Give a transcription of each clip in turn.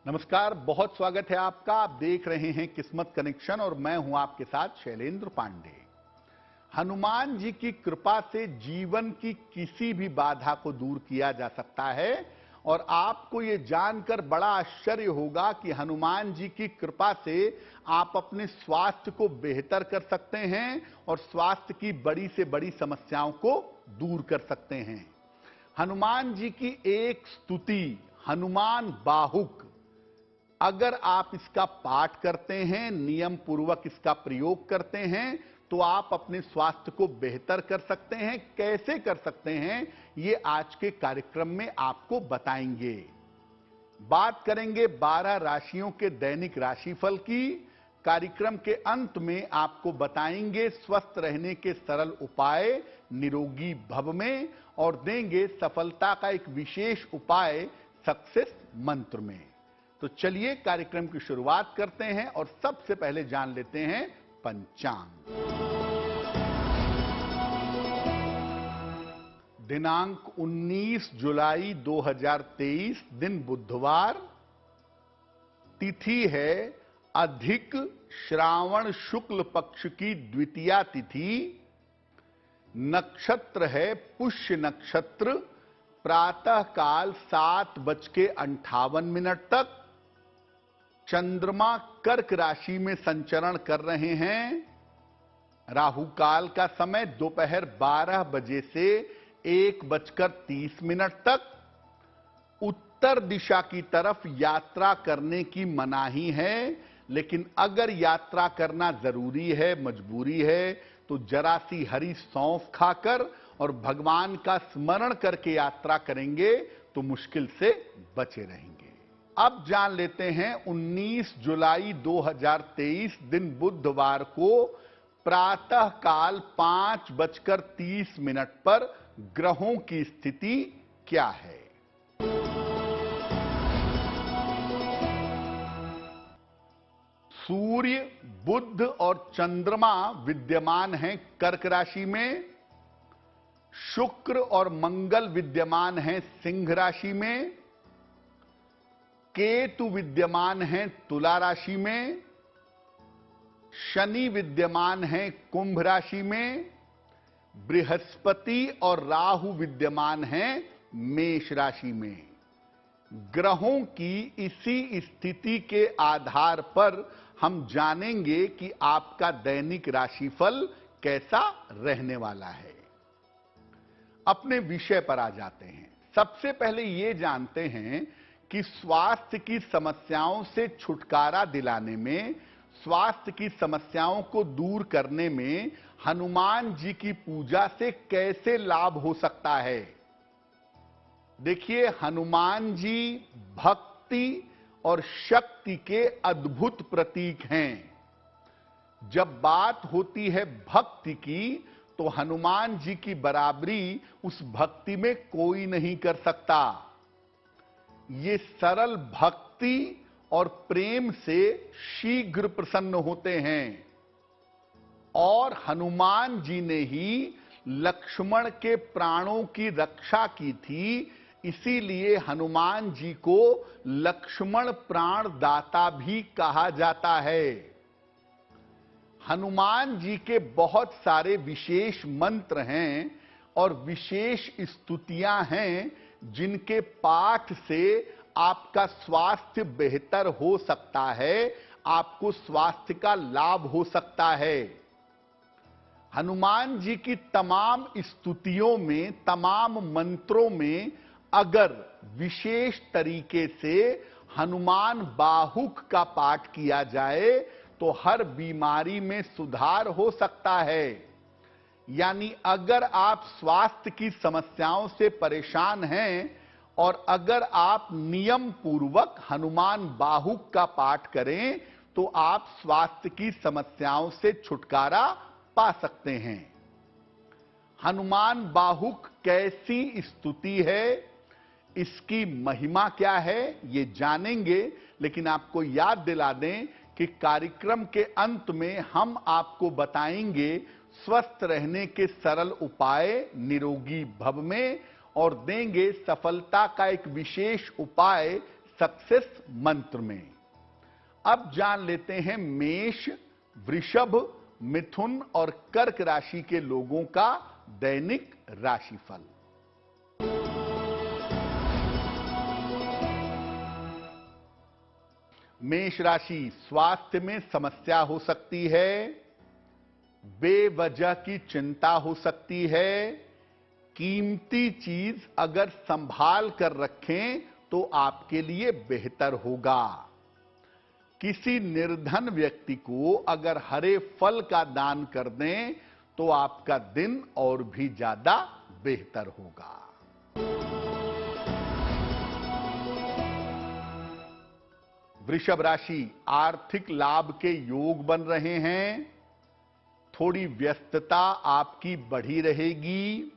नमस्कार, बहुत स्वागत है आपका। आप देख रहे हैं किस्मत कनेक्शन और मैं हूं आपके साथ शैलेंद्र पांडे। हनुमान जी की कृपा से जीवन की किसी भी बाधा को दूर किया जा सकता है और आपको यह जानकर बड़ा आश्चर्य होगा कि हनुमान जी की कृपा से आप अपने स्वास्थ्य को बेहतर कर सकते हैं और स्वास्थ्य की बड़ी से बड़ी समस्याओं को दूर कर सकते हैं। हनुमान जी की एक स्तुति हनुमान बाहुक, अगर आप इसका पाठ करते हैं, नियम पूर्वक इसका प्रयोग करते हैं, तो आप अपने स्वास्थ्य को बेहतर कर सकते हैं। कैसे कर सकते हैं, ये आज के कार्यक्रम में आपको बताएंगे। बात करेंगे 12 राशियों के दैनिक राशिफल की। कार्यक्रम के अंत में आपको बताएंगे स्वस्थ रहने के सरल उपाय निरोगी भव में और देंगे सफलता का एक विशेष उपाय सक्सेस मंत्र में। तो चलिए कार्यक्रम की शुरुआत करते हैं और सबसे पहले जान लेते हैं पंचांग। दिनांक 19 जुलाई 2023, दिन बुधवार, तिथि है अधिक श्रावण शुक्ल पक्ष की द्वितीया तिथि, नक्षत्र है पुष्य नक्षत्र, प्रातः काल 7:58 तक। चंद्रमा कर्क राशि में संचरण कर रहे हैं। राहु काल का समय दोपहर 12 बजे से 1:30 तक। उत्तर दिशा की तरफ यात्रा करने की मनाही है, लेकिन अगर यात्रा करना जरूरी है, मजबूरी है, तो जरा सी हरी सौंफ खाकर और भगवान का स्मरण करके यात्रा करेंगे तो मुश्किल से बचे रहेंगे। अब जान लेते हैं 19 जुलाई 2023, दिन बुधवार को प्रातः काल 5:30 पर ग्रहों की स्थिति क्या है। सूर्य, बुध और चंद्रमा विद्यमान हैं कर्क राशि में। शुक्र और मंगल विद्यमान हैं सिंह राशि में। केतु विद्यमान हैं तुला राशि में। शनि विद्यमान हैं कुंभ राशि में। बृहस्पति और राहु विद्यमान हैं मेष राशि में। ग्रहों की इसी स्थिति के आधार पर हम जानेंगे कि आपका दैनिक राशिफल कैसा रहने वाला है। अपने विषय पर आ जाते हैं। सबसे पहले यह जानते हैं कि स्वास्थ्य की समस्याओं से छुटकारा दिलाने में, स्वास्थ्य की समस्याओं को दूर करने में हनुमान जी की पूजा से कैसे लाभ हो सकता है। देखिए, हनुमान जी भक्ति और शक्ति के अद्भुत प्रतीक हैं। जब बात होती है भक्ति की, तो हनुमान जी की बराबरी उस भक्ति में कोई नहीं कर सकता। ये सरल भक्ति और प्रेम से शीघ्र प्रसन्न होते हैं और हनुमान जी ने ही लक्ष्मण के प्राणों की रक्षा की थी, इसीलिए हनुमान जी को लक्ष्मण प्राण दाता भी कहा जाता है। हनुमान जी के बहुत सारे विशेष मंत्र हैं और विशेष स्तुतियां हैं जिनके पाठ से आपका स्वास्थ्य बेहतर हो सकता है, आपको स्वास्थ्य का लाभ हो सकता है। हनुमान जी की तमाम स्तुतियों में, तमाम मंत्रों में अगर विशेष तरीके से हनुमान बाहुक का पाठ किया जाए तो हर बीमारी में सुधार हो सकता है। यानी अगर आप स्वास्थ्य की समस्याओं से परेशान हैं और अगर आप नियम पूर्वक हनुमान बाहुक का पाठ करें तो आप स्वास्थ्य की समस्याओं से छुटकारा पा सकते हैं। हनुमान बाहुक कैसी स्तुति है, इसकी महिमा क्या है, ये जानेंगे, लेकिन आपको याद दिला दें कि कार्यक्रम के अंत में हम आपको बताएंगे स्वस्थ रहने के सरल उपाय निरोगी भव में और देंगे सफलता का एक विशेष उपाय सक्सेस मंत्र में। अब जान लेते हैं मेष, वृषभ, मिथुन और कर्क राशि के लोगों का दैनिक राशिफल। मेष राशि, स्वास्थ्य में समस्या हो सकती है, बेवजह की चिंता हो सकती है, कीमती चीज अगर संभाल कर रखें तो आपके लिए बेहतर होगा। किसी निर्धन व्यक्ति को अगर हरे फल का दान कर दें तो आपका दिन और भी ज्यादा बेहतर होगा। वृषभ राशि, आर्थिक लाभ के योग बन रहे हैं, थोड़ी व्यस्तता आपकी बढ़ी रहेगी,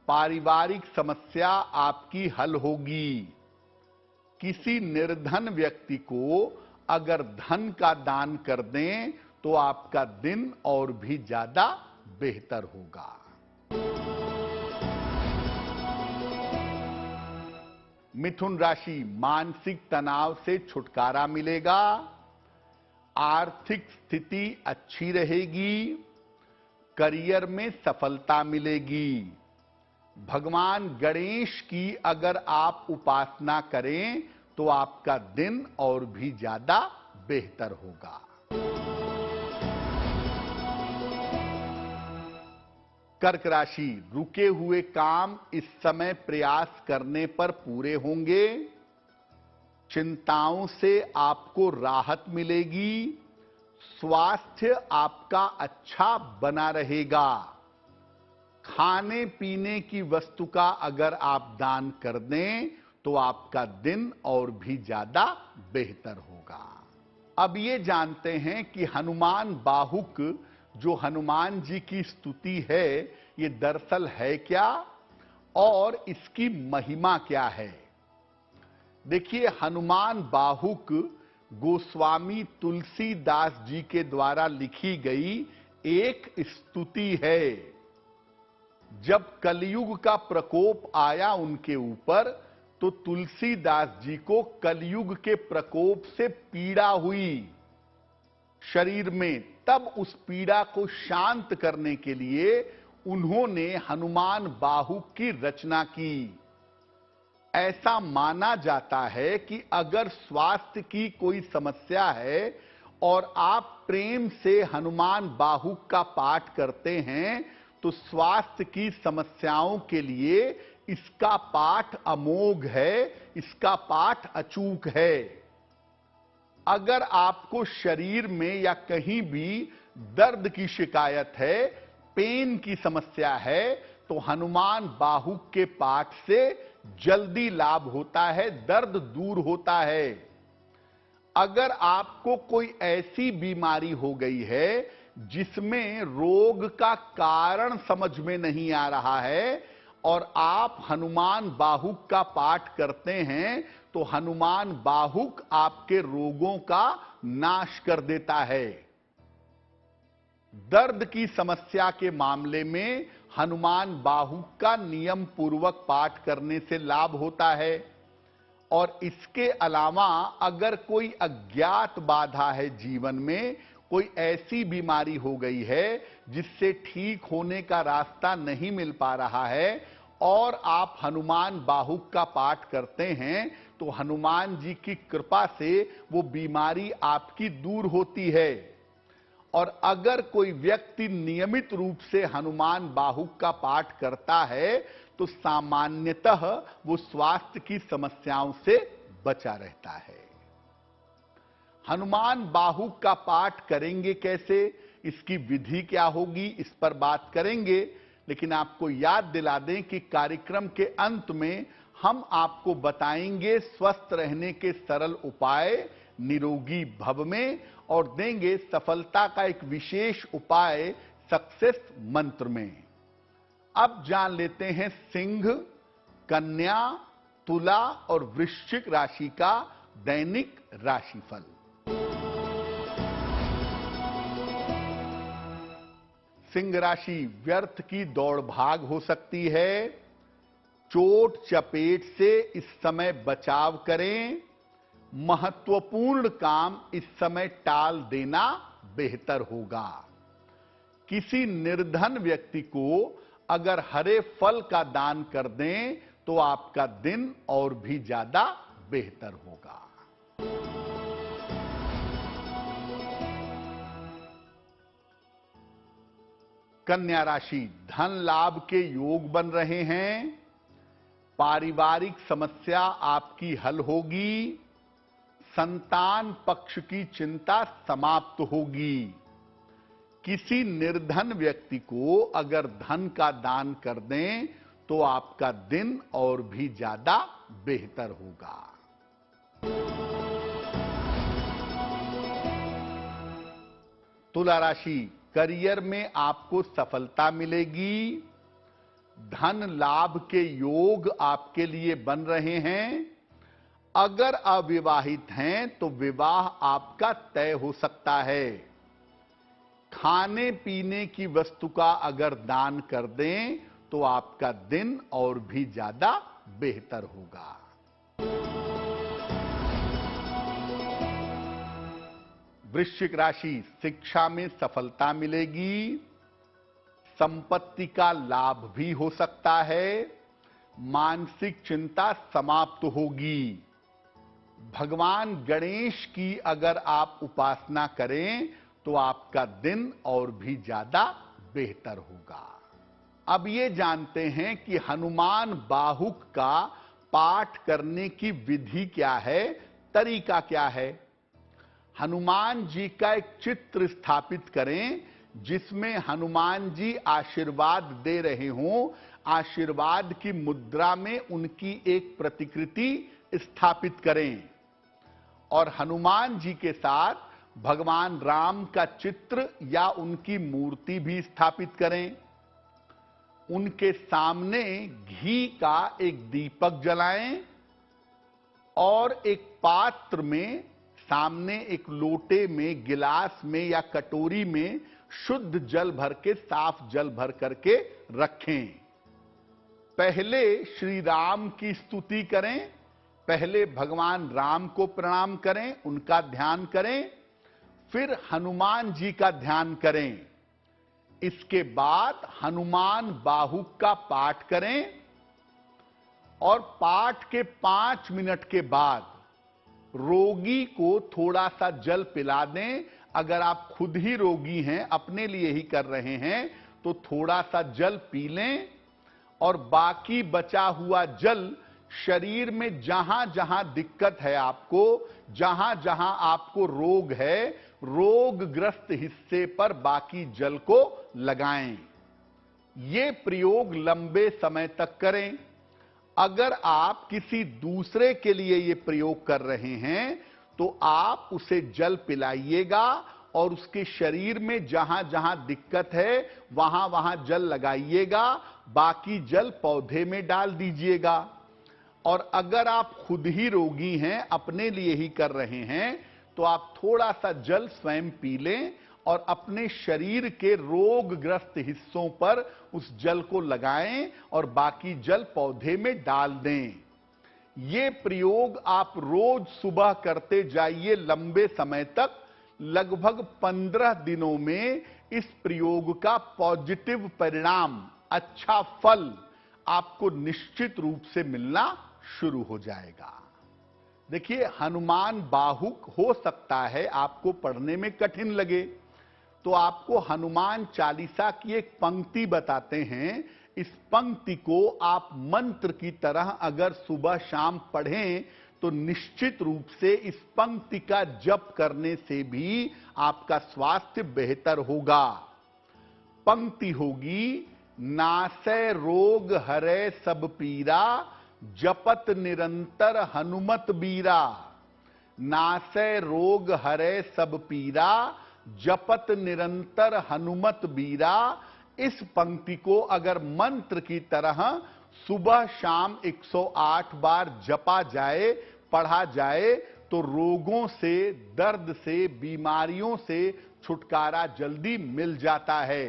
पारिवारिक समस्या आपकी हल होगी। किसी निर्धन व्यक्ति को अगर धन का दान कर दें तो आपका दिन और भी ज्यादा बेहतर होगा। मिथुन राशि, मानसिक तनाव से छुटकारा मिलेगा, आर्थिक स्थिति अच्छी रहेगी, करियर में सफलता मिलेगी। भगवान गणेश की अगर आप उपासना करें तो आपका दिन और भी ज्यादा बेहतर होगा। कर्क राशि, रुके हुए काम इस समय प्रयास करने पर पूरे होंगे, चिंताओं से आपको राहत मिलेगी, स्वास्थ्य आपका अच्छा बना रहेगा। खाने पीने की वस्तु का अगर आप दान कर दें तो आपका दिन और भी ज्यादा बेहतर होगा। अब ये जानते हैं कि हनुमान बाहुक जो हनुमान जी की स्तुति है ये दरअसल है क्या और इसकी महिमा क्या है। देखिए, हनुमान बाहुक गोस्वामी तुलसीदास जी के द्वारा लिखी गई एक स्तुति है। जब कलयुग का प्रकोप आया उनके ऊपर तो तुलसीदास जी को कलयुग के प्रकोप से पीड़ा हुई शरीर में। तब उस पीड़ा को शांत करने के लिए उन्होंने हनुमान बाहुक की रचना की। ऐसा माना जाता है कि अगर स्वास्थ्य की कोई समस्या है और आप प्रेम से हनुमान बाहुक का पाठ करते हैं तो स्वास्थ्य की समस्याओं के लिए इसका पाठ अमोघ है, इसका पाठ अचूक है। अगर आपको शरीर में या कहीं भी दर्द की शिकायत है, पेन की समस्या है, तो हनुमान बाहुक के पाठ से जल्दी लाभ होता है, दर्द दूर होता है। अगर आपको कोई ऐसी बीमारी हो गई है जिसमें रोग का कारण समझ में नहीं आ रहा है और आप हनुमान बाहुक का पाठ करते हैं तो हनुमान बाहुक आपके रोगों का नाश कर देता है। दर्द की समस्या के मामले में हनुमान बाहुक का नियम पूर्वक पाठ करने से लाभ होता है। और इसके अलावा अगर कोई अज्ञात बाधा है जीवन में, कोई ऐसी बीमारी हो गई है जिससे ठीक होने का रास्ता नहीं मिल पा रहा है और आप हनुमान बाहुक का पाठ करते हैं तो हनुमान जी की कृपा से वो बीमारी आपकी दूर होती है। और अगर कोई व्यक्ति नियमित रूप से हनुमान बाहुक का पाठ करता है तो सामान्यतः वो स्वास्थ्य की समस्याओं से बचा रहता है। हनुमान बाहुक का पाठ करेंगे कैसे, इसकी विधि क्या होगी, इस पर बात करेंगे। लेकिन आपको याद दिला दें कि कार्यक्रम के अंत में हम आपको बताएंगे स्वस्थ रहने के सरल उपाय निरोगी भव में और देंगे सफलता का एक विशेष उपाय सक्सेस मंत्र में। अब जान लेते हैं सिंह, कन्या, तुला और वृश्चिक राशि का दैनिक राशिफल। सिंह राशि, व्यर्थ की दौड़ भाग हो सकती है, चोट चपेट से इस समय बचाव करें। महत्वपूर्ण काम इस समय टाल देना बेहतर होगा। किसी निर्धन व्यक्ति को अगर हरे फल का दान कर दें तो आपका दिन और भी ज्यादा बेहतर होगा। कन्या राशि, धन लाभ के योग बन रहे हैं। पारिवारिक समस्या आपकी हल होगी। संतान पक्ष की चिंता समाप्त होगी। किसी निर्धन व्यक्ति को अगर धन का दान कर दें तो आपका दिन और भी ज्यादा बेहतर होगा। तुला राशि, करियर में आपको सफलता मिलेगी। धन लाभ के योग आपके लिए बन रहे हैं। अगर अविवाहित हैं तो विवाह आपका तय हो सकता है। खाने पीने की वस्तु का अगर दान कर दें तो आपका दिन और भी ज्यादा बेहतर होगा। वृश्चिक राशि, शिक्षा में सफलता मिलेगी। संपत्ति का लाभ भी हो सकता है। मानसिक चिंता समाप्त होगी। भगवान गणेश की अगर आप उपासना करें तो आपका दिन और भी ज्यादा बेहतर होगा। अब ये जानते हैं कि हनुमान बाहुक का पाठ करने की विधि क्या है, तरीका क्या है। हनुमान जी का एक चित्र स्थापित करें जिसमें हनुमान जी आशीर्वाद दे रहे हों। आशीर्वाद की मुद्रा में उनकी एक प्रतिकृति स्थापित करें और हनुमान जी के साथ भगवान राम का चित्र या उनकी मूर्ति भी स्थापित करें। उनके सामने घी का एक दीपक जलाएं और एक पात्र में, सामने एक लोटे में, गिलास में या कटोरी में शुद्ध जल भर के, साफ जल भर करके रखें। पहले श्री राम की स्तुति करें, पहले भगवान राम को प्रणाम करें, उनका ध्यान करें, फिर हनुमान जी का ध्यान करें। इसके बाद हनुमान बाहुक का पाठ करें और पाठ के 5 मिनट के बाद रोगी को थोड़ा सा जल पिला दें। अगर आप खुद ही रोगी हैं, अपने लिए ही कर रहे हैं, तो थोड़ा सा जल पी लें और बाकी बचा हुआ जल शरीर में जहां जहां दिक्कत है आपको, जहां जहां आपको रोग है, रोगग्रस्त हिस्से पर बाकी जल को लगाएं। ये प्रयोग लंबे समय तक करें। अगर आप किसी दूसरे के लिए ये प्रयोग कर रहे हैं तो आप उसे जल पिलाइएगा और उसके शरीर में जहां जहां दिक्कत है वहां वहां जल लगाइएगा। बाकी जल पौधे में डाल दीजिएगा। और अगर आप खुद ही रोगी हैं, अपने लिए ही कर रहे हैं, तो आप थोड़ा सा जल स्वयं पी लें और अपने शरीर के रोगग्रस्त हिस्सों पर उस जल को लगाएं और बाकी जल पौधे में डाल दें। ये प्रयोग आप रोज सुबह करते जाइए लंबे समय तक। लगभग 15 दिनों में इस प्रयोग का पॉजिटिव परिणाम, अच्छा फल आपको निश्चित रूप से मिलना शुरू हो जाएगा। देखिए, हनुमान बाहुक हो सकता है आपको पढ़ने में कठिन लगे, तो आपको हनुमान चालीसा की एक पंक्ति बताते हैं। इस पंक्ति को आप मंत्र की तरह अगर सुबह शाम पढ़ें तो निश्चित रूप से इस पंक्ति का जप करने से भी आपका स्वास्थ्य बेहतर होगा। पंक्ति होगी, नासै रोग हरै सब पीरा, जपत निरंतर हनुमत बीरा। नासै रोग हरै सब पीरा, जपत निरंतर हनुमत बीरा। इस पंक्ति को अगर मंत्र की तरह सुबह शाम 108 बार जपा जाए, पढ़ा जाए, तो रोगों से, दर्द से, बीमारियों से छुटकारा जल्दी मिल जाता है।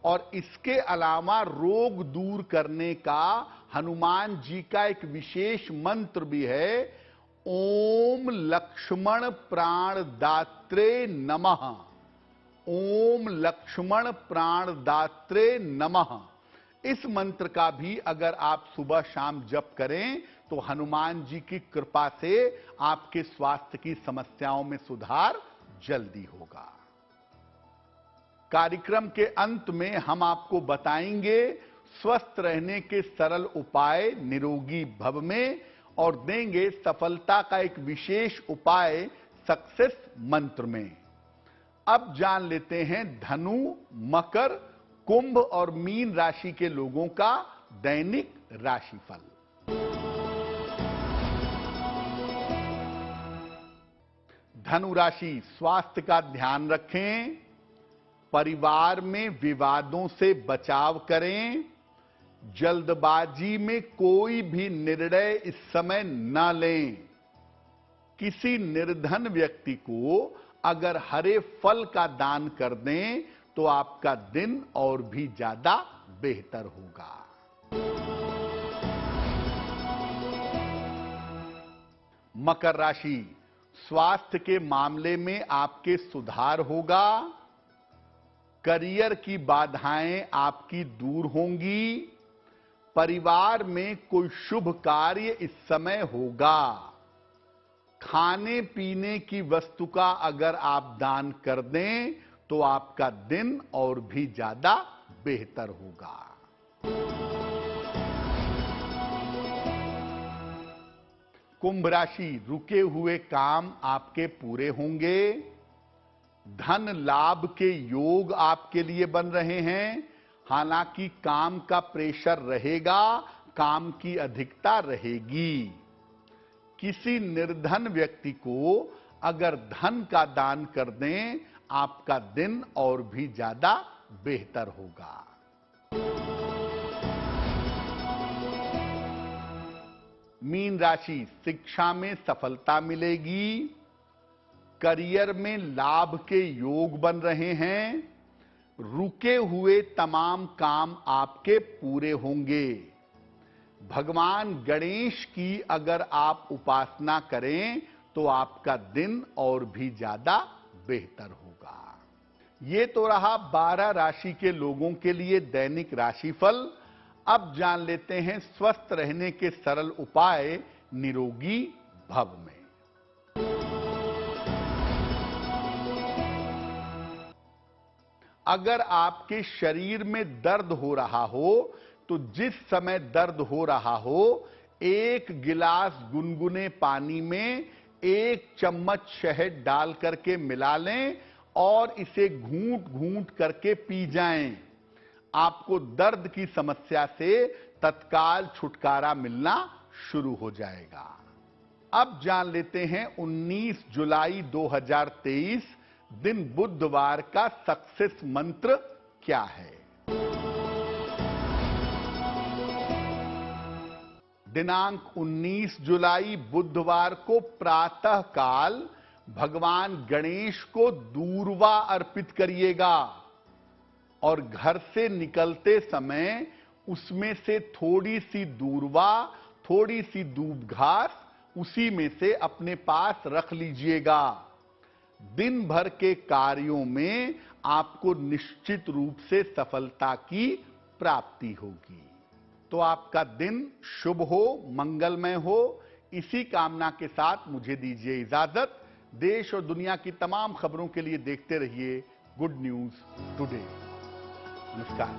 और इसके अलावा रोग दूर करने का हनुमान जी का एक विशेष मंत्र भी है, ओम लक्ष्मण प्राणदात्रे नमः। ओम लक्ष्मण प्राणदात्रे नमः। इस मंत्र का भी अगर आप सुबह शाम जप करें तो हनुमान जी की कृपा से आपके स्वास्थ्य की समस्याओं में सुधार जल्दी होगा। कार्यक्रम के अंत में हम आपको बताएंगे स्वस्थ रहने के सरल उपाय निरोगी भव में, और देंगे सफलता का एक विशेष उपाय सक्सेस मंत्र में। अब जान लेते हैं धनु, मकर, कुंभ और मीन राशि के लोगों का दैनिक राशिफल। धनु राशि, स्वास्थ्य का ध्यान रखें, परिवार में विवादों से बचाव करें, जल्दबाजी में कोई भी निर्णय इस समय न लें। किसी निर्धन व्यक्ति को अगर हरे फल का दान कर दें तो आपका दिन और भी ज्यादा बेहतर होगा। मकर राशि, स्वास्थ्य के मामले में आपके सुधार होगा, करियर की बाधाएं आपकी दूर होंगी, परिवार में कोई शुभ कार्य इस समय होगा। खाने पीने की वस्तु का अगर आप दान कर दें तो आपका दिन और भी ज्यादा बेहतर होगा। कुंभ राशि, रुके हुए काम आपके पूरे होंगे, धन लाभ के योग आपके लिए बन रहे हैं। हालांकि काम का प्रेशर रहेगा, काम की अधिकता रहेगी। किसी निर्धन व्यक्ति को अगर धन का दान कर दें, आपका दिन और भी ज्यादा बेहतर होगा। मीन राशि, शिक्षा में सफलता मिलेगी, करियर में लाभ के योग बन रहे हैं, रुके हुए तमाम काम आपके पूरे होंगे। भगवान गणेश की अगर आप उपासना करें तो आपका दिन और भी ज्यादा बेहतर होगा। ये तो रहा 12 राशि के लोगों के लिए दैनिक राशिफल। अब जान लेते हैं स्वस्थ रहने के सरल उपाय निरोगी भव में। अगर आपके शरीर में दर्द हो रहा हो तो जिस समय दर्द हो रहा हो, 1 गिलास गुनगुने पानी में 1 चम्मच शहद डाल करके मिला लें और इसे घूंट घूंट करके पी जाएं। आपको दर्द की समस्या से तत्काल छुटकारा मिलना शुरू हो जाएगा। अब जान लेते हैं 19 जुलाई 2023 दिन बुधवार का सक्सेस मंत्र क्या है। दिनांक 19 जुलाई बुधवार को प्रातः काल भगवान गणेश को दूर्वा अर्पित करिएगा और घर से निकलते समय उसमें से थोड़ी सी दूर्वा, थोड़ी सी दूब घास उसी में से अपने पास रख लीजिएगा। दिन भर के कार्यों में आपको निश्चित रूप से सफलता की प्राप्ति होगी। तो आपका दिन शुभ हो, मंगलमय हो, इसी कामना के साथ मुझे दीजिए इजाजत। देश और दुनिया की तमाम खबरों के लिए देखते रहिए गुड न्यूज टुडे। नमस्कार।